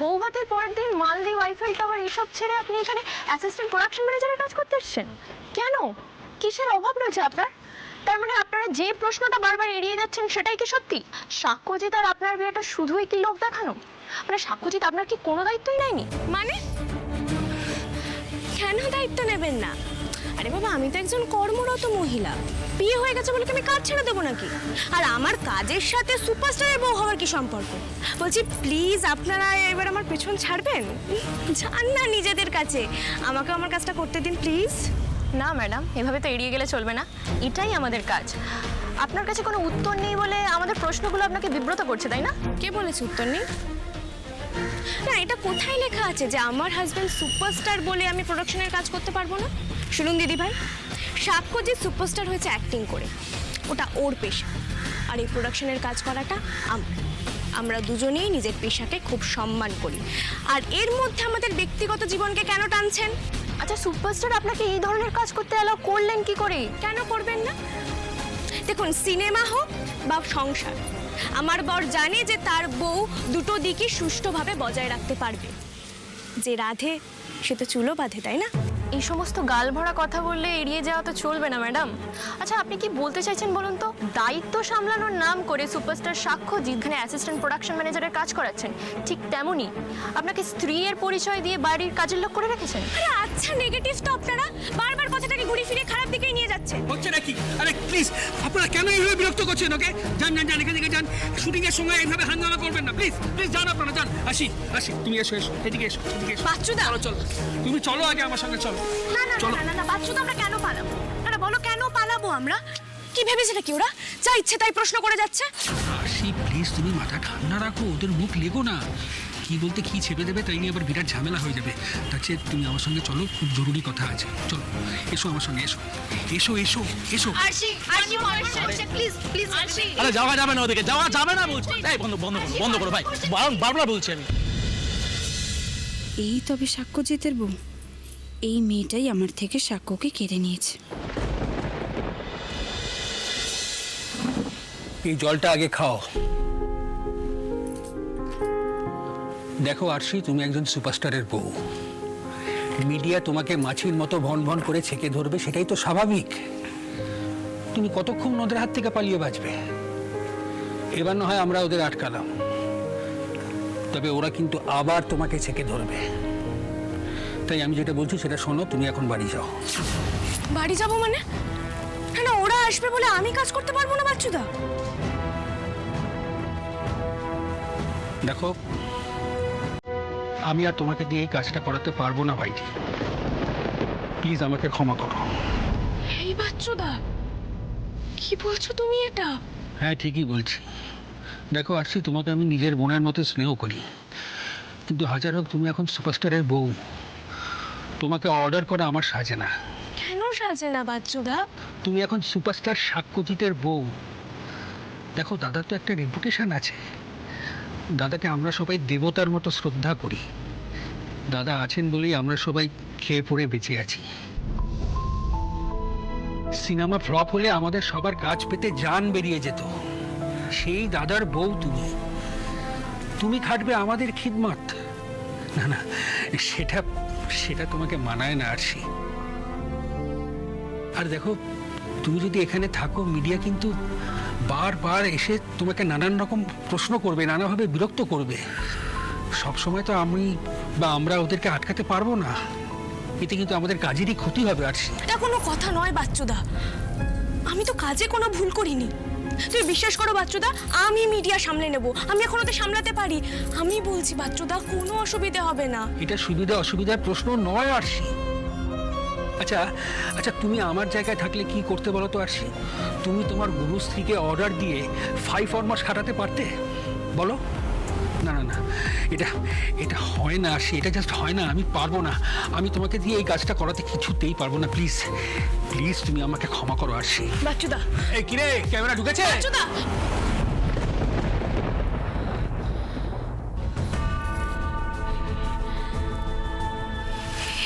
বৌভাতের পরের দিন মালদি wifi tower এসব ছেড়ে আপনি এখানে অ্যাসিস্ট্যান্ট প্রোডাকশন ম্যানেজারের কাজ করতে এসেছেন কেন? কিসের অভাব রয়েছে আপনার? তার মানে আপনারা যে প্রশ্নটা বারবার এড়িয়ে যাচ্ছেন সেটাই কি সত্যি? সাক্ষ্যজিৎ আর আপনার বিয়েটা শুধুই কি লোক দেখানো? মানে সাক্ষ্যজিৎ আপনার কি কোনো দায়িত্বই নেয়নি? মানে কেন দায়িত্ব নেবেন না? আরে বাবা, আমি তো একজন কর্মরত মহিলা। বিয়ে হয়ে গেছে বলে কি আমি কাজ ছেড়ে দেবো নাকি? আর আমার কাজের সাথে সুপারস্টারের বউ হওয়ার কি সম্পর্ক? বলছি প্লিজ আপনারা এবার আমার পেছন ছাড়বেন, যান না নিজেদের কাছে, আমাকে আমার কাজটা করতে দিন প্লিজ। না ম্যাডাম, এভাবে তো এড়িয়ে গেলে চলবে না, এটাই আমাদের কাজ। আপনার কাছে কোনো উত্তর নেই বলে আমাদের প্রশ্নগুলো আপনাকে বিব্রত করছে, তাই না? কে বলেছে উত্তর নেই? না, এটা কোথায় লেখা আছে যে আমার হাজব্যান্ড সুপারস্টার বলে আমি প্রোডাকশনের কাজ করতে পারবো না? শুনুন দিদি ভাই, সাক্ষ্যজিৎ সুপারস্টার হয়েছে অ্যাক্টিং করে, ওটা ওর পেশা। আর এই প্রোডাকশনের কাজ করাটা আমরা দুজনেই নিজের পেশাকে খুব সম্মান করি। আর এর মধ্যে আমাদের ব্যক্তিগত জীবনকে কেন টানছেন? আচ্ছা, সুপারস্টার আপনাকে এই ধরনের কাজ করতে অ্যালাউ করলেন কি করে? কেন করবেন না? দেখুন, সিনেমা হোক বা সংসার, আমার বর জানে যে তার বউ দুটো দিকই সুষ্ঠুভাবে বজায় রাখতে পারবে। যে রাধে সে তো চুলো বাঁধে, তাই না? এই সমস্ত গাল ভরা কথা বললে এড়িয়ে যাওয়া তো চলবে না ম্যাডাম। আচ্ছা, আপনি কি বলতে চাইছেন বলুন তো? দায়িত্ব সামলানোর নাম করে সুপারস্টার সাক্ষ্যজিৎ এখানে অ্যাসিস্ট্যান্ট প্রোডাকশন ম্যানেজারের কাজ করাচ্ছেন, ঠিক তেমনই আপনাকে স্ত্রীর পরিচয় দিয়ে বাড়ির কাজের লোক করে রেখেছেন। আরে আচ্ছা, নেগেটিভ তো আপনারা বারবার কথাটাকে ঘুরে ফিরে খারাপ দিকেই নিয়ে যাচ্ছেন। হচ্ছে নাকি? আরে প্লিজ, আপনারা কেন এইভাবে বিরক্ত করছেন ওকে? যান যান যান, এখান থেকে যান। শুটিং এর সময় এইভাবে হাঙ্গামা করবেন না, প্লিজ প্লিজ যান, আপনারা যান। আসি, তুমি এসো এসো, এদিকে এসো, এদিকে এসো। বাচ্চুদা, চলো চলো, তুমি চলো আগে আমার সঙ্গে, চলো। না না না না না, বাচ্চুদা আমরা কেন পালাবো? না বলো, কেন পালাবো আমরা? কি ভেবেছে নাকি ওরা যা ইচ্ছে তাই প্রশ্ন করে যাচ্ছে? আসি প্লিজ, তুমি মাথা ঠান্ডা রাখো, ওদের মুখ লেগো না। কি বলতে কি ছেপে দেবে, তাই নিয়ে আবার বিরাট ঝামেলা হয়ে যাবে। তার চেয়ে তুমি আমার সঙ্গে চলো, খুব জরুরি কথা আছে। চলো এসো আমার সঙ্গে, এসো এসো এসো এসো। প্লিজ প্লিজ আরে যাওয়া যাবে না, ওদিকে যাওয়া যাবে না বলছি। এই বন্ধ বন্ধ করো, বন্ধ করো ভাই, বারবার বলছি আমি। এই তবে সাক্ষ্যজিতের বউ, এই মেয়েটাই আমার থেকে সাক্ষ্যকে কেড়ে নিয়েছে। এই জলটা আগে খাও। দেখো আরশি, তুমি একজন সুপারস্টারের বউ। মিডিয়া তোমাকে মাছির মতো ভন ভন করে ছেকে ধরবে, সেটাই তো স্বাভাবিক। তুমি কতক্ষণ ওদের হাত থেকে পালিয়ে বাঁচবে? এবার না হয় আমরা ওদের আটকালাম, তবে ওরা কিন্তু আবার তোমাকে ছেকে ধরবে। তাই আমি যেটা বলছি সেটা শোনো, তুমি এখন বাড়ি যাও। বাড়ি যাবো মানে? না, ওরা আসবে বলে আমি কাজ করতে পারবো না বাচ্চুদা? দেখো, আমি আর তোমাকে দিয়ে এই কাজটা করাতে পারবো না ভাইজি, প্লিজ আমাকে ক্ষমা করো। এই বাচ্চুদা, কি বলছো তুমি এটা? হ্যাঁ, ঠিকই বলছি। দেখো আরশি, তোমাকে আমি নিজের বোনের মতো স্নেহ করি, কিন্তু হাজার হোক তুমি এখন সুপারস্টারের বউ, তোমাকে অর্ডার করা আমার সাজে না। কেন সাজে না বাচ্চুদা? তুমি এখন সুপারস্টার সাক্ষ্যজিতের বউ। দেখো, দাদার তো একটা রেপুটেশন আছে। দাদাকে আমরা সবাই দেবতার মতো শ্রদ্ধা করি। দাদা আছেন বলেই আমরা সবাই খেয়ে পড়ে বেঁচে আছি। সিনেমা ফ্লপ হলে আমাদের সবার কাজ পেতে জান বেরিয়ে যেত। সেই দাদার বউ তুমি, তুমি খাটবে আমাদের খিদমত? না না, সেটা সেটা তোমাকে মানায় না আরশি। আর দেখো, তুমি যদি এখানে থাকো, মিডিয়া কিন্তু বারবার এসে তোমাকে নানান রকম প্রশ্ন করবে, নানাভাবে বিরক্ত করবে। সবসময় তো আমি বা আমরা ওদেরকে আটকাতে পারবো না। এতে কিন্তু আমাদের কাজেরই ক্ষতি হবে আরশি। এটা কোনো কথা নয় বাচ্চুদা, আমি তো কাজে কোনো ভুল করিনি। তুই বিশ্বাস করো বাচ্চুদা, আমি মিডিয়া সামলে নেব, আমি এখন ওদের সামলাতে পারি। আমি বলছি বাচ্চুদা, কোনো অসুবিধা হবে না। এটা সুবিধা অসুবিধার প্রশ্ন নয় আরশি। আচ্ছা আচ্ছা, তুমি আমার জায়গায় থাকলে কি করতে বলো তো আরশি? তুমি তোমার গুরুশ্রীকে অর্ডার দিয়ে 5 মাস খাটাতে পারতে? বলো। না না না, এটা এটা হয় না আরশি, এটা জাস্ট হয় না। আমি পারবো না, আমি তোমাকে দিয়ে এই কাজটা করাতে কিছুতেই পারবো না। প্লিজ প্লিজ, তুমি আমাকে ক্ষমা করো আরশি। বাচ্চুদা, এই কিরে, ক্যামেরা ঢুকেছে? বাচ্চুদা,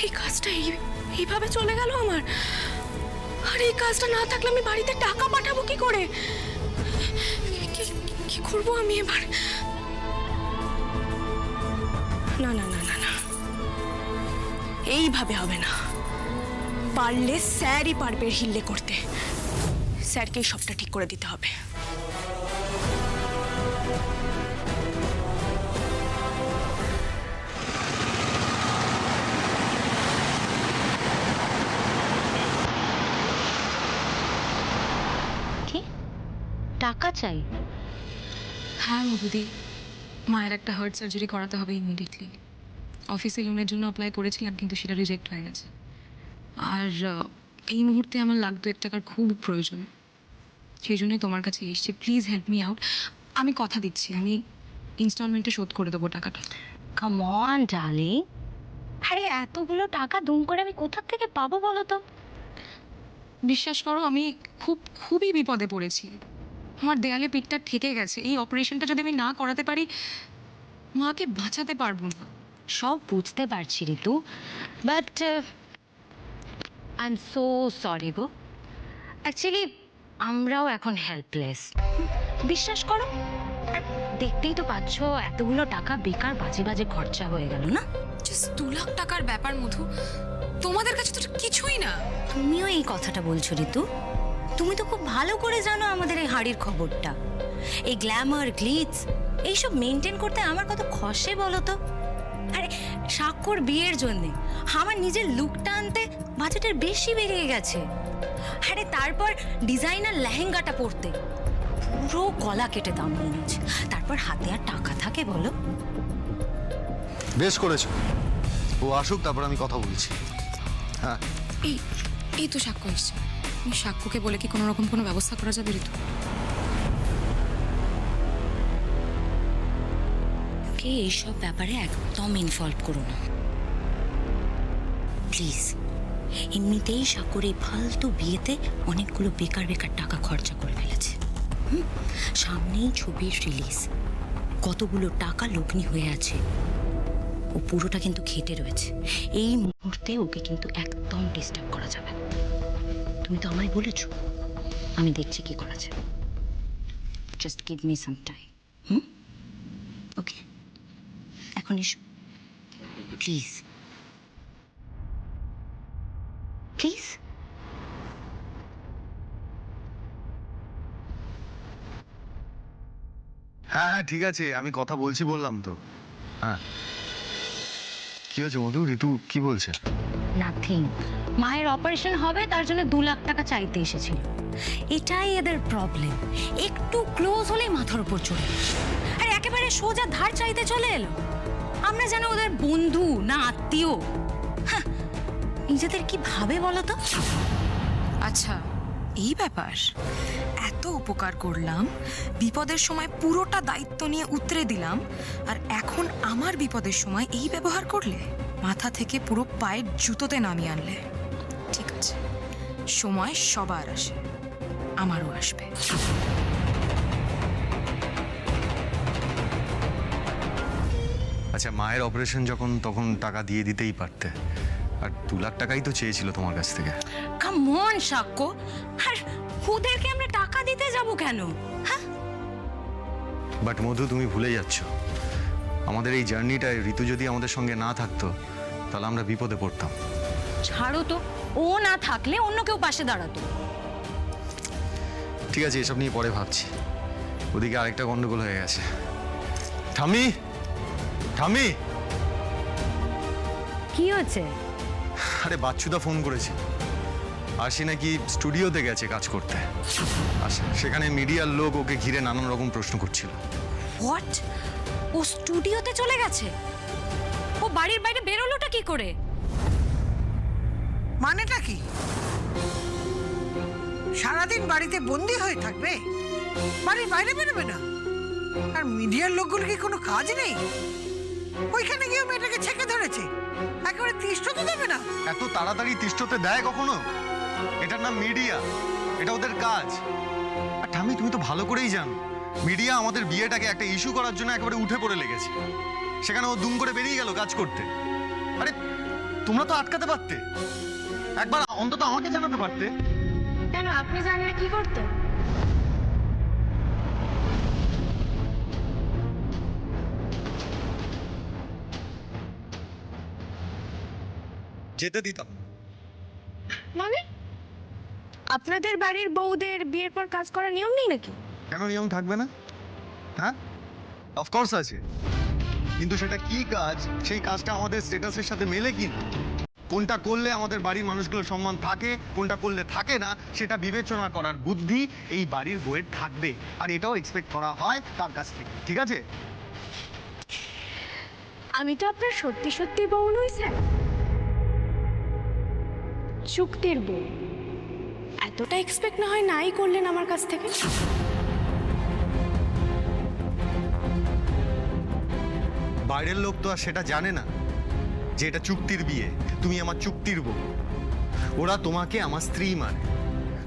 এই কাজটা এইভাবে চলে গেল আমার। আর এই কাজটা না থাকলে আমি বাড়িতে টাকা পাঠাবো কি করে? কি করবো আমি এবার? না না না না না, এইভাবে হবে না। পারলে স্যারই পারবে হিল্লে করতে, স্যারকেই সবটা ঠিক করে দিতে হবে। কি টাকা চাই? হ্যাঁ মধুদি, মায়ের একটা হার্ট সার্জারি করাতে হবে ইমিডিয়েটলি। অফিসে লোনের জন্য অ্যাপ্লাই করেছিলাম, কিন্তু সেটা রিজেক্ট হয়ে গেছে। আর এই মুহূর্তে আমার লাখ 2 টাকার খুব প্রয়োজন, সেই জন্যই তোমার কাছে এসছি। Please help me out. আমি কথা দিচ্ছি, আমি ইনস্টলমেন্টে শোধ করে দেবো টাকাটা। কাম অন ডার্লিং, আরে এতগুলো টাকা দুম করে আমি কোথা থেকে পাবো বলো তো? বিশ্বাস করো, আমি খুবই বিপদে পড়েছি। আমার দেয়ালে পিঠটা ঠেকে গেছে। এই অপারেশনটা যদি আমি না করাতে পারি, মাকে বাঁচাতে পারবো না। সব বুঝতে পারছি Ritu, but I am so sorry গো। অ্যাকচুয়ালি আমরাও এখন হেল্পলেস, বিশ্বাস করো। আর দেখতেই তো পাচ্ছ, এতগুলো টাকা বেকার বাজে বাজে খরচা হয়ে গেল না? জাস্ট 2 লাখ টাকার ব্যাপার মধু, তোমাদের কাছে তো কিছুই না। তুমিও এই কথাটা বলছো ঋতু? তুমি তো খুব ভালো করে জানো আমাদের এই হাড়ির খবরটা। এই গ্ল্যামার গ্লিটস এইসব মেনটেন করতে আমার কত খসে বলো তো। আরে স্বাক্ষর বিয়ের জন্যে আমার নিজের লুকটা আনতে বাজেটের বেশি বেরিয়ে গেছে। আরে তারপর ডিজাইনার লেহেঙ্গাটা পরতে পুরো গলা কেটে দাম নিয়ে নিচ্ছে। তারপর হাতে আর টাকা থাকে বলো? বেশ করেছো, ও আসুক, তারপর আমি কথা বলছি। হ্যাঁ, এই তো সাক্ষ্য এসছে। আমি সাক্ষ্যকে বলে কি কোনো রকম কোনো ব্যবস্থা করা যাবে ঋতু? কে এইসব ব্যাপারে একদম ইনভলভ করো না প্লিজ। এমনিতেই সাগর এই ফালতু বিয়েতে অনেকগুলো বেকার বেকার টাকা খরচা করে ফেলেছে। সামনেই ছবির রিলিজ, কতগুলো টাকা লগ্নি হয়ে আছে। ও পুরোটা কিন্তু খেটে রয়েছে। এই মুহূর্তে ওকে কিন্তু একদম ডিস্টার্ব করা যাবে না। তুমি তো আমায় বলেছো, আমি দেখছি কি করা যায়। Just give me some time. Okay, এখন এসো প্লিজ, প্লিজ। হ্যাঁ হ্যাঁ ঠিক আছে, আমি কথা বলছি বললাম তো। হ্যাঁ, কি হয়েছে মধু? ঋতু কি বলছে? নাথিং। মায়ের অপারেশন হবে, তার জন্য 2 লাখ টাকা চাইতে এসেছিল। এটাই এদের প্রবলেম। একটু ক্লোজ হলেই মাথার উপর চড়ে আসে। আর একেবারে সোজা ধার চাইতে চলে এলো। আমরা যেন ওদের বন্ধু না আত্মীয়। হ্যাঁ, নিজেদের কি ভাবে বলো তো? আচ্ছা, এই ব্যাপার। এত উপকার করলাম, বিপদের সময় পুরোটা দায়িত্ব নিয়ে উতরে দিলাম, আর এখন আমার বিপদের সময় এই ব্যবহার করলে? মাথা থেকে পুরো পায়ের জুতোতে নামিয়ে আনলে। ঠিক আছে, সময় সবার আসে, আমারও আসবে। আচ্ছা, মায়ের অপারেশন যখন, তখন টাকা দিয়ে দিতেই পারতে। আর 2 লাখ টাকাই তো চেয়েছিল তোমার কাছ থেকে। কাম অন সাক্ষ্য, আর ওদেরকে আমরা টাকা দিতে যাব কেন? হ্যাঁ, বাট মধু, তুমি ভুলে যাচ্ছ, আমাদের এই জার্নিটায় ঋতু যদি আমাদের সঙ্গে না থাকতো, তাহলে আমরা বিপদে পড়তাম। ছাড়ো তো, ও না থাকলে অন্য কেউ পাশে দাঁড়াতো। ঠিক আছে, এসব নিয়ে পরে ভাবছি। ওদিকে আরেকটা গন্ডগোল হয়ে গেছে। ঠাম্মি, ঠাম্মি, কি হয়েছে? আরে বাচ্চুদা ফোন করেছে। আসি নাকি স্টুডিওতে গেছে কাজ করতে। আর সেখানে মিডিয়ার লোক ওকে ঘিরে নানান রকম প্রশ্ন করছিল। হোয়াট? ও স্টুডিওতে চলে গেছে? ও বাড়ির বাইরে বেরোলোটা কি করে? মানেটা কি? সারাদিন বাড়িতে বন্দি হয়ে থাকবে, বাড়ির বাইরে বেরোবে না? আর মিডিয়ার লোকগুলো কি কোনো কাজ নেই? ওইখানে গিয়ে মেয়েটাকে ছেঁকে ধরেছে, একেবারে তিষ্ঠতে দেবে না। এত তাড়াতাড়ি তিষ্ঠতে দেয় কখনো? এটার নাম মিডিয়া, এটা ওদের কাজ। আর ঠাম্মি, তুমি তো ভালো করেই জানো, মিডিয়া আমাদের বিয়েটাকে একটা ইস্যু করার জন্য একেবারে উঠে পড়ে লেগেছে। সেখানে ও দুম করে বেরিয়ে গেল কাজ করতে। আরে তোমরা তো আটকাতে পারতে, একবার অন্তত আমাকে জানাতে পারতে। কেন, আপনি জানলে কি করতেন? যেতে দিতাম। মানে আপনাদের বাড়ির বউদের বিয়ের পর কাজ করার নিয়ম নেই নাকি? কেন নিয়ম থাকবে না? হ্যাঁ, অফকোর্স আছে, কিন্তু সেটা কি কাজ, সেই কাজটা আমাদের স্ট্যাটাসের সাথে মেলে কি না? কোনটা করলে আমাদের বাড়ির মানুষগুলোর সম্মান থাকে, কোনটা করলে থাকে না, সেটা বিবেচনা করার বুদ্ধি এই বাড়ির বউয়ের থাকবে, আর এটাও এক্সপেক্ট করা হয় তার কাছ থেকে, ঠিক আছে? আমি তো আপনার সত্যি সত্যি বউ নই স্যার, চুক্তির বউ। এতটা এক্সপেক্ট না হয় নাই করলেন আমার কাছ থেকে। বাইরের লোক তো আর সেটা জানে না যে এটা চুক্তির বিয়ে, তুমি আমার চুক্তির বউ। ওরা তোমাকে আমার স্ত্রী মানে,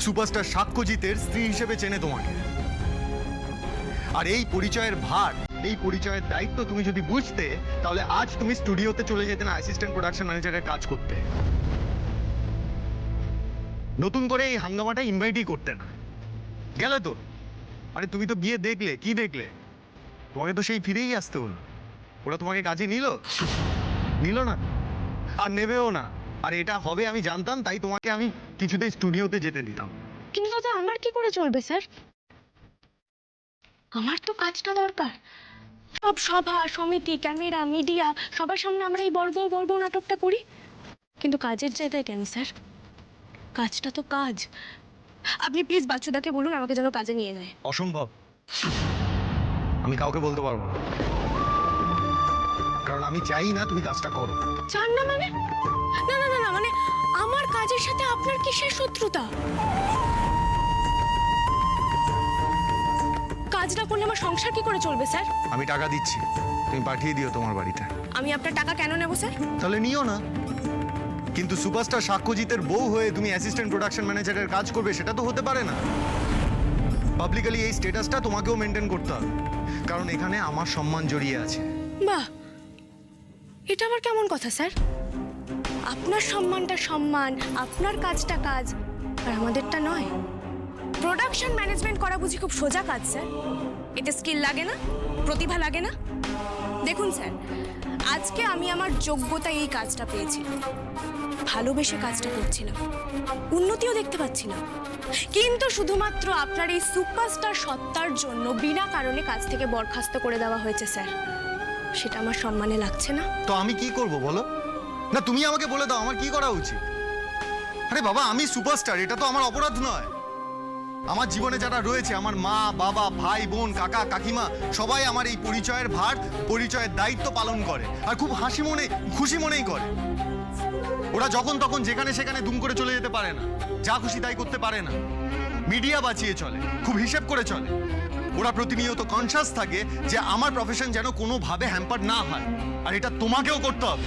সুপারস্টার সাক্ষ্যজিতের স্ত্রী হিসেবে চেনে তোমাকে। আর এই পরিচয়ের ভার, এই পরিচয়ের দায়িত্ব তুমি যদি বুঝতে, তাহলে আজ তুমি স্টুডিওতে চলে যেতে না অ্যাসিস্ট্যান্ট প্রোডাকশন ম্যানেজারের কাজ করতে, নতুন করে এই হাঙ্গামাটা ইনভাইটই করতে না। গেলে তো, আরে তুমি তো বিয়ে দেখলে, কি দেখলে? তোমাকে তো সেই ফিরেই আসতে হলো। ওরা তোমাকে কাজে নিল না, আর নেবেও না। আর এটা হবে আমি জানতাম, তাই তোমাকে আমি কিছুতেই স্টুডিওতে যেতে দিতাম। কিন্তু দাদা আমার কি করে চলবে স্যার? আমার তো কাজটা দরকার। সব সভা সমিতি ক্যামেরা মিডিয়া সবার সামনে আমরা এই বর্ব বর্ব নাটকটা করি, কিন্তু কাজের জায়গায় কেন স্যার? কাজটা তো কাজ। আপনি প্লিজ বাচ্চুদাকে বলুন আমাকে যেন কাজে নিয়ে যায়। অসম্ভব, আমি কাউকে বলতে পারবো না, কারণ আমি চাই না তুমি কাজটা করো। চান না মানে? না না না না, মানে আমার কাজের সাথে আপনার কিসের শত্রুতা? কাজটা করলে আমার সংসার কি করে চলবে স্যার? আমি টাকা দিচ্ছি, তুমি পাঠিয়ে দিও তোমার বাড়িতে। আমি আপনার টাকা কেন নেব স্যার? তাহলে নিও না, কিন্তু সুপারস্টার সাক্ষ্যজিতের বউ হয়ে তুমি অ্যাসিস্ট্যান্ট প্রোডাকশন ম্যানেজারের কাজ করবে, সেটা তো হতে পারে না। পাবলিকলি এই স্ট্যাটাসটা তোমাকেও মেনটেন করতে হবে, কারণ এখানে আমার সম্মান জড়িয়ে আছে। বাহ, এটা আবার কেমন কথা স্যার? আপনার সম্মানটা সম্মান, আপনার কাজটা কাজ, আর আমাদেরটা নয়। প্রোডাকশন ম্যানেজমেন্ট করা বুঝি খুব সোজা কাজ স্যার? এতে স্কিল লাগে না, প্রতিভা লাগে না? দেখুন স্যার, আজকে আমি আমার যোগ্যতায় এই কাজটা পেয়েছিলাম, ভালোবেসে কাজটা করছিলাম, উন্নতিও দেখতে পাচ্ছিলাম, কিন্তু শুধুমাত্র আপনার এই সুপারস্টার সত্তার জন্য বিনা কারণে কাজ থেকে বরখাস্ত করে দেওয়া হয়েছে স্যার। সেটা আমার সম্মানে লাগছে না। তো আমি কি করব বলো? না তুমি আমাকে বলে দাও আমার কি করা উচিত। আরে বাবা, আমি সুপারস্টার, এটা তো আমার অপরাধ নয়। আমার জীবনে যারা রয়েছে, আমার মা বাবা ভাই বোন কাকা কাকিমা, সবাই আমার এই পরিচয়ের ভার, পরিচয়ের দায়িত্ব পালন করে, আর খুব হাসি মনে খুশি মনেই করে। ওরা যখন তখন যেখানে সেখানে দুম করে চলে যেতে পারে না, যা খুশি তাই করতে পারে না। মিডিয়া বাঁচিয়ে চলে, খুব হিসেব করে চলে। ওরা প্রতিনিয়ত কনসাস থাকে যে আমার প্রফেশন যেন কোনোভাবে হ্যাম্পার না হয়, আর এটা তোমাকেও করতে হবে।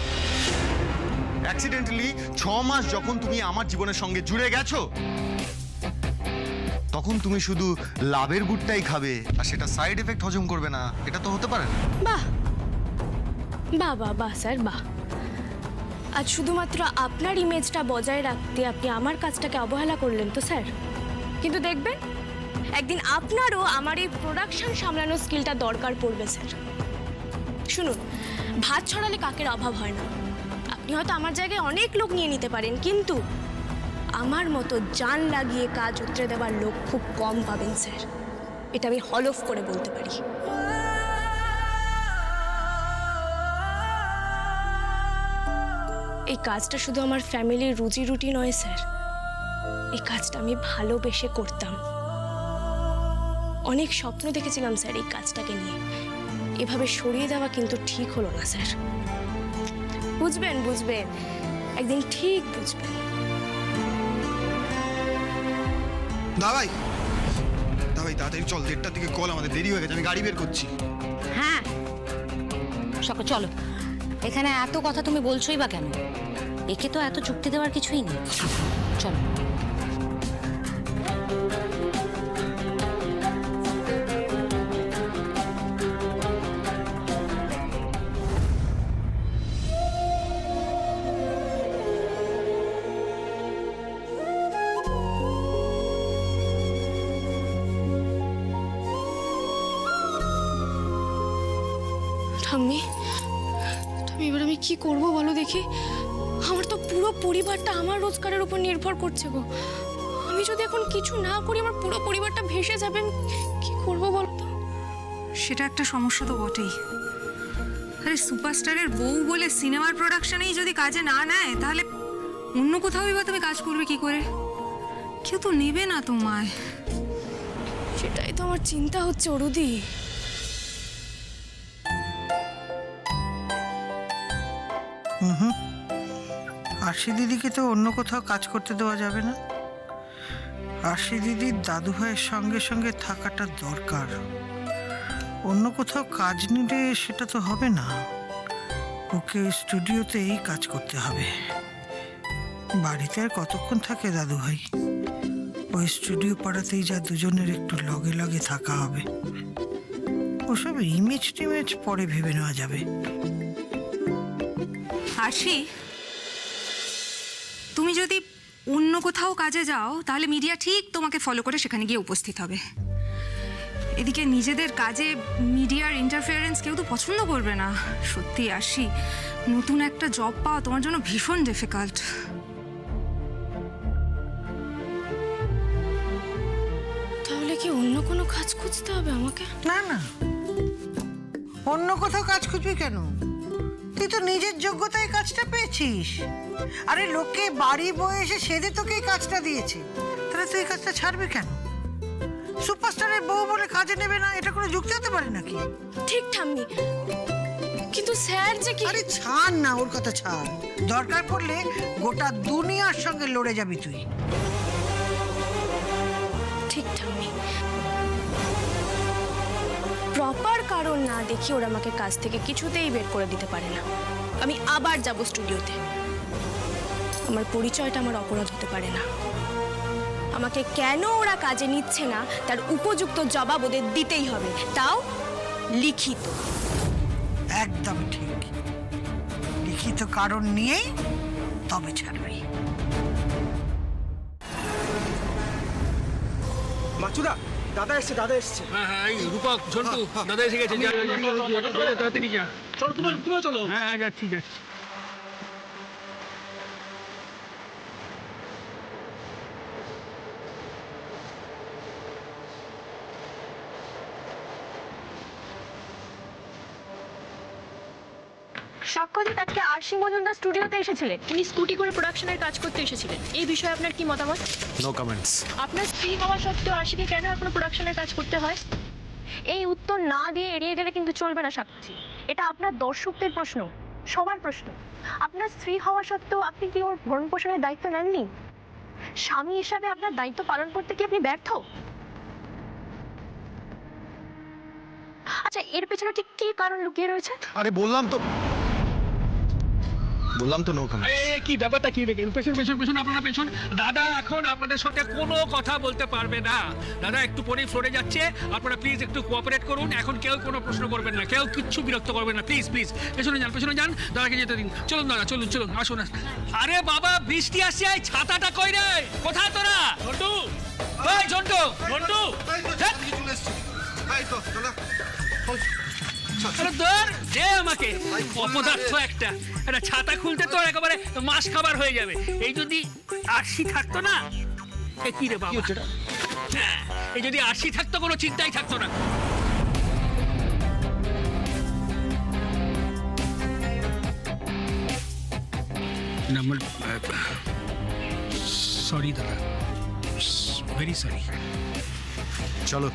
অ্যাক্সিডেন্টালি 6 মাস যখন তুমি আমার জীবনের সঙ্গে জুড়ে গেছো, তখন তুমি শুধু লাভের গুড়টাই খাবে, আর সেটা সাইড এফেক্ট হজম করবে না, এটা তো হতে পারে না। বাহ বাহ বাহ বাহ স্যার বাহ। আজ শুধুমাত্র আপনার ইমেজটা বজায় রাখতে আপনি আমার কাজটাকে অবহেলা করলেন তো স্যার, কিন্তু দেখবেন একদিন আপনারও আমার এই প্রোডাকশন সামলানোর স্কিলটা দরকার পড়বে স্যার। শুনুন, ভাত ছড়ালে কাকের অভাব হয় না। আপনি হয়তো আমার জায়গায় অনেক লোক নিয়ে নিতে পারেন, কিন্তু আমার মতো জান লাগিয়ে কাজ উতরে দেওয়ার লোক খুব কম পাবেন স্যার, এটা আমি হলফ করে বলতে পারি। এই কাজটা শুধু আমার ফ্যামিলির রুজি রুটি নয় স্যার, এই কাজটা আমি ভালোবেসে করতাম। অনেক স্বপ্ন দেখেছিলাম স্যার এই কাজটাকে নিয়ে। এভাবে সরিয়ে দেওয়া কিন্তু ঠিক হলো না স্যার। বুঝবেন বুঝবেন, একদিন ঠিক বুঝবেন। দাবাই তাড়াতাড়ি চল, 1:30টার দিকে কল, আমাদের দেরি হয়ে গেছে, আমি গাড়ি বের করছি। হ্যাঁ চলো, এখানে এত কথা তুমি বলছোই বা কেন? একে তো এত চুক্তি দেওয়ার কিছুই নেই, চলো। ঠাম্মি, এবার আমি কি করবো বলো দেখি? আমার তো পুরো পরিবারটা আমার রোজগারের উপর নির্ভর করছে গো। আমি যদি এখন কিছু না করি আমার পুরো পরিবারটা ভেসে যাবে। আমি কি করবো বলতো? সেটা একটা সমস্যা তো বটেই। আরে সুপারস্টারের বউ বলে সিনেমার প্রোডাকশনেই যদি কাজে না নেয়, তাহলে অন্য কোথাওই বা তুমি কাজ করবে কি করে? কেউ তো নেবে না তোমায়। সেটাই তো আমার চিন্তা হচ্ছে অরুদি। আশি দিদিকে তো অন্য কোথাও কাজ করতে দেওয়া যাবে না। আশি দিদির দাদু ভাইয়ের সঙ্গে সঙ্গে থাকাটা দরকার। অন্য কোথাও কাজ নিলে সেটা তো হবে না, ওকে স্টুডিওতেই কাজ করতে হবে। বাড়িতে আর কতক্ষণ থাকে দাদু ভাই? ওই স্টুডিও পাড়াতেই যা দুজনের একটু লগে লগে থাকা হবে। ওসব ইমেজ টিমেজ পরে ভেবে নেওয়া যাবে। আশি, তুমি যদি অন্য কোথাও কাজে যাও তাহলে মিডিয়া ঠিক তোমাকে ফলো করে সেখানে গিয়ে উপস্থিত হবে। এদিকে নিজেদের কাজে মিডিয়ার ইন্টারফিয়ারেন্স কেউ তো পছন্দ করবে না। সত্যি আশি, নতুন একটা জব পাওয়া তোমার জন্য ভীষণ ডিফিকাল্ট। তাহলে কি অন্য কোনো কাজ খুঁজতে হবে আমাকে? না না, অন্য কোথাও কাজ খুঁজবি কেন? তুই তো নিজের যোগ্যতায় কাজটা পেয়েছিস। আরে লোকে বাড়ি বয়ে এসে সেদে তোকে এই কাজটা দিয়েছে, তাহলে তুই এই কাজটা ছাড়বি কেন? সুপারস্টারের বউ বলে কাজে নেবে না, এটা কোনো যুক্তি হতে পারে নাকি? ঠিক ঠাম্মি, কিন্তু স্যার যে কি... আরে ছাড় না, ওর কথা ছাড়। দরকার পড়লে গোটা দুনিয়ার সঙ্গে লড়ে যাবি তুই। ঠিক ঠাম্মি, প্রপার কারণ না দেখি ওরা আমাকে কাজ থেকে কিছুতেই বের করে দিতে পারে না। আমি আবার যাব স্টুডিওতে। আমার পরিচয়টা আমার অপরাধ হতে পারে না। আমাকে কেন ওরা কাজে নিচ্ছে না তার উপযুক্ত জবাব ওদের দিতেই হবে, তাও লিখিত। একদম ঠিক, লিখিত কারণ নিয়েই তবে ছাড়বি। মাচুদা, দাদা এসছে, দাদা এসছে। হ্যাঁ হ্যাঁ, এই রূপক ঝন্টু দাদা এসে গেছে। তাড়াতাড়ি যা। চলো তুমি চলো। হ্যাঁ যাচ্ছি যাচ্ছি। সাক্ষ্যজিৎ, আজকে আরশি মজুমদার স্টুডিওতে এসেছিলেন। উনি স্কুটি করে প্রোডাকশনের কাজ করতে এসেছিলেন। এই বিষয়ে আপনার কি মতামত? No comments. আপনার স্ত্রী হওয়া সত্ত্বেও আরশিকে কেন এখনো প্রোডাকশনের কাজ করতে হয়? এই উত্তর না দিয়ে এড়িয়ে গেলে কিন্তু চলবে না সাক্ষ্যজিৎ। এটা আপনার দর্শকদের প্রশ্ন, সবার প্রশ্ন। আপনার স্ত্রী হওয়া সত্ত্বেও আপনি কি ওর ভরণ পোষণের দায়িত্ব নেননি? স্বামী হিসাবে আপনার দায়িত্ব পালন করতে কি আপনি ব্যর্থ? আচ্ছা, এর পেছনে ঠিক কি কারণ লুকিয়ে রয়েছে? আরে বললাম তো নো কমেন্টস। কি ব্যাপারটা কি রেখে পেছন পেছন পেছন আপনারা পেছন। দাদা এখন আপনাদের সাথে কোনো কথা বলতে পারবে না। দাদা একটু পরেই ফ্লোরে যাচ্ছে, আপনারা প্লিজ একটু কোঅপারেট করুন। এখন কেউ কোনো প্রশ্ন করবেন না, কেউ কিচ্ছু বিরক্ত করবেন না, প্লিজ প্লিজ। পেছনে যান, দাদাকে যেতে দিন। চলুন দাদা, চলুন আসুন। আরে বাবা, বৃষ্টি আসছে, এই ছাতাটা কই রে? কোথায় তোরা? ঝন্টু, ওই ঝন্টু, আরে ধর দে আমাকে, অপদার্থ একটা ছাতা খুলতে তো একেবারে মাস খাবার হয়ে যাবে। এই যদি আরশি থাকতো না, কি রে বাবা, এই যদি আরশি থাকতো কোনো চিন্তাই থাকতো না। সরি দাদা, ভেরি সরি। চলো।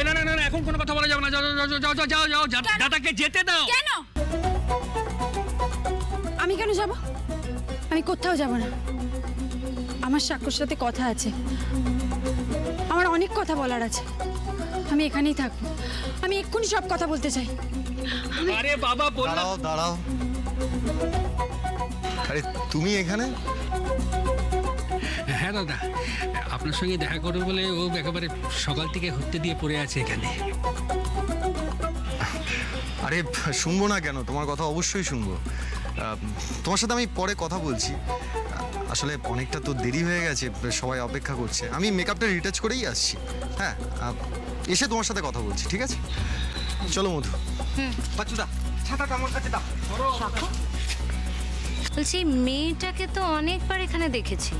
না না না, এখন কোনো কথা বলা যাবে না। যাও, দাদাকে যেতে দাও। কেন? আমি কেন যাব? আমি কোথাও যাব না। আমার সাক্ষর সাথে কথা আছে, আমার অনেক কথা বলার আছে। আমি এখানেই থাকবো। আমি এক্ষুনি সব কথা বলতে চাই। আরে বাবা, দাঁড়াও। আরে তুমি এখানে? হ্যাঁ দাদা, আপনার সঙ্গে দেখা করবে বলে ও একেবারে সকাল থেকে হতে দিয়ে পড়ে আছে এখানে। আরে শুনবো না কেন, তোমার কথা অবশ্যই শুনবো। তোমার সাথে আমি পরে কথা বলছি। আসলে অনেকটা তো দেরি হয়ে গেছে, সবাই অপেক্ষা করছে। আমি মেকআপটা রিটাচ করেই আসছি। হ্যাঁ, এসে তোমার সাথে কথা বলছি, ঠিক আছে? চলো মধু। বাচ্চুদা, ছাতাটা আমার কাছে দাও। বলছি মেয়েটাকে তো অনেকবার এখানে দেখেছি।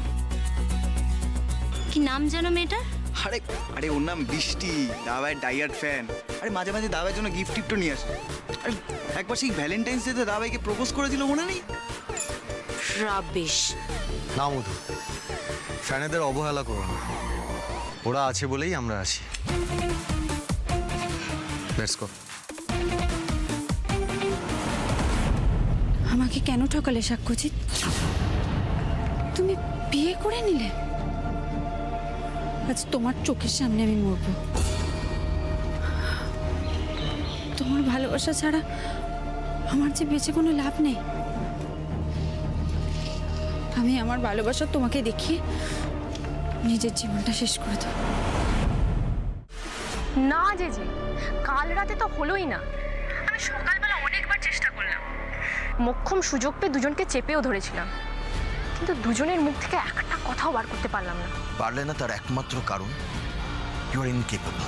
কি নাম যেন মেয়েটার? আরে আরে ওর নাম বৃষ্টি, দাদাভাইয়ের ডাইয়ার ফ্যান। আরে মাঝে মাঝে দাদাভাইয়ের জন্য গিফট টিফটও নিয়ে আসে। আরে একবার সেই ভ্যালেন্টাইন্স ডেতে দাদাভাইকে প্রপোজ করেছিল, মনে নেই? রাবেশ। না মধু, ফ্যানেদের অবহেলা করো না, ওরা আছে বলেই আমরা আছি। Let's go. আমাকে কেন ঠকালে সাক্ষ্যজিৎ? তুমি বিয়ে করে নিলে? আজ তোমার চোখের সামনে আমি মরবো। তোমার ভালোবাসা ছাড়া আমার যে বেঁচে কোনো লাভ নেই। আমি আমার ভালোবাসা তোমাকে দেখিয়ে নিজের জীবনটা শেষ করে দেবো। না জেজি, কাল রাতে তো হলোই না। আমি সকালবেলা অনেকবার চেষ্টা করলাম, মোক্ষম সুযোগ পেয়ে দুজনকে চেপেও ধরেছিলাম, কিন্তু দুজনের মুখ থেকে একটা কথাও বার করতে পারলাম না। পারলে না তার একমাত্র কারণ ইউ আর ইনকেপেবল,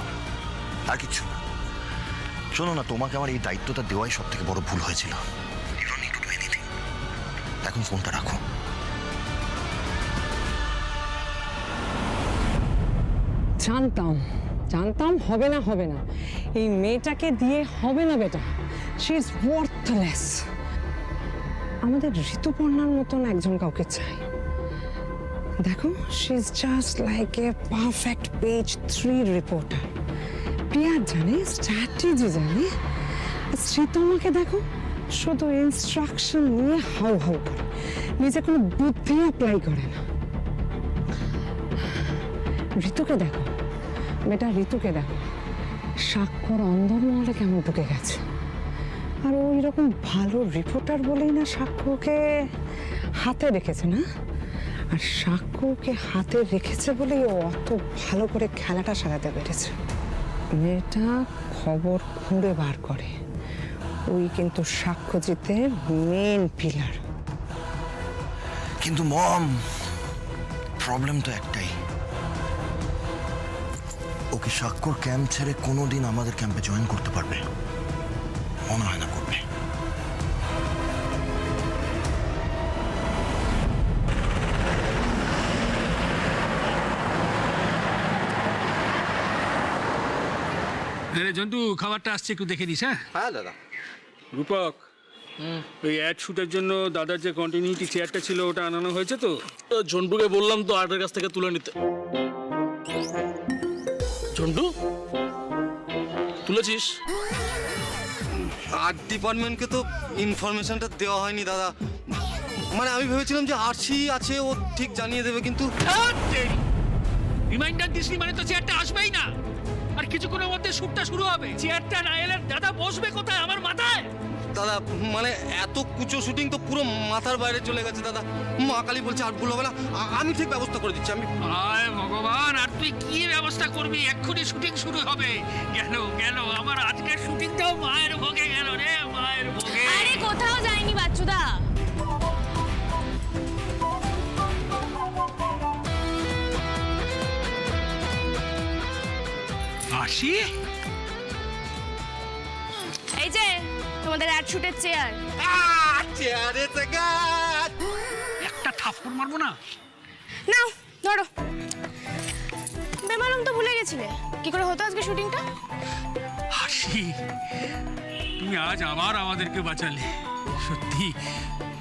আর কিছু না। শোনো না, তোমাকে আমার এই দায়িত্বটা দেওয়াই সব থেকে বড় ভুল হয়েছিল। You don't need to do anything. এখন ফোনটা রাখো। জানতাম হবে না এই মেয়েটাকে দিয়ে হবে না বেটা। She is worthless. আমাদের ঋতুপর্ণার মতন একজন কাউকে চাই। দেখো, she is just like a perfect page 3 reporter. PR জানে, স্ট্র্যাটেজি জানে। শ্রীতমাকে দেখো, শুধু ইনস্ট্রাকশন নিয়ে হাউ করে, নিজে কোনো বুদ্ধি অ্যাপ্লাই করে না। ঋতুকে দেখো বেটা, ঋতুকে দেখো, স্বাক্ষর অন্দরমহলে কেমন ঢুকে গেছে। আর ওই রকম ভালো রিপোর্টার বলেই না সাক্ষ্যকে হাতে রেখেছে না? আর সাক্ষ্যকে হাতে রেখেছে বলেই ও অত ভালো করে খেলাটা সাজাতে পেরেছে। মেয়েটা খবর খুঁড়ে বার করে, ওই কিন্তু সাক্ষ্যজিতের মেন পিলার। কিন্তু মম, প্রবলেম তো একটাই, ওকে স্বাক্ষর ক্যাম্প ছেড়ে কোনোদিন আমাদের ক্যাম্পে জয়েন করতে পারবে? মনে হয় না করবে। জন্টু, খাবারটা আসছে, একটু দেখে নিস। হ্যাঁ দাদা। রূপক, ওই অ্যাড শুটের জন্য দাদার যে কন্টিনিউটি চেয়ারটা ছিল ওটা আনানো হয়েছে তো? ঝন্টুকে বললাম তো আর্টের কাছ থেকে তুলে নিতে। ঝন্টু, তুলেছিস? আর্ট ডিপার্টমেন্টকে তো ইনফরমেশনটা দেওয়া হয়নি দাদা। মানে আমি ভেবেছিলাম যে আরসি আছে, ও ঠিক জানিয়ে দেবে, কিন্তু রিমাইন্ডার দিসনি মানে তো চেয়ারটা আসবেই না। আর কিছুক্ষণের মধ্যে শুটটা শুরু হবে। চেয়ারটা না এলে দাদা বসবে কোথায়? আমার মাথায়। দাদা মানে এত কুচো শুটিং তো পুরো মাথার বাইরে চলে গেছে দাদা। মা কালী বলছে আর ভুল হবে না, আমি ঠিক ব্যবস্থা করে দিচ্ছি। আমি আয় ভগবান, আর তুই কি ব্যবস্থা করবি? এক্ষুনি শুটিং শুরু হবে। গেল আমার আজকের শুটিংটাও মায়ের ভোগে গেল রে, মায়ের ভোগে। আরে কোথাও যায়নি বাচ্চুদা। আসি, এই যে তোমাদের অ্যাড শুটের চেয়ার। একটা থাপ্পড় মারবো না? নাও ধরো। বেমালুম তো ভুলে গেছিলে কি করে হতো আজকে শুটিংটা। হাসি, তুমি আজ আবার আমাদেরকে বাঁচালে। সত্যি,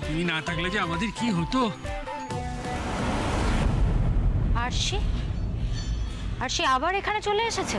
তুমি না থাকলে যে আমাদের কি হতো। আর সে আবার এখানে চলে এসেছে।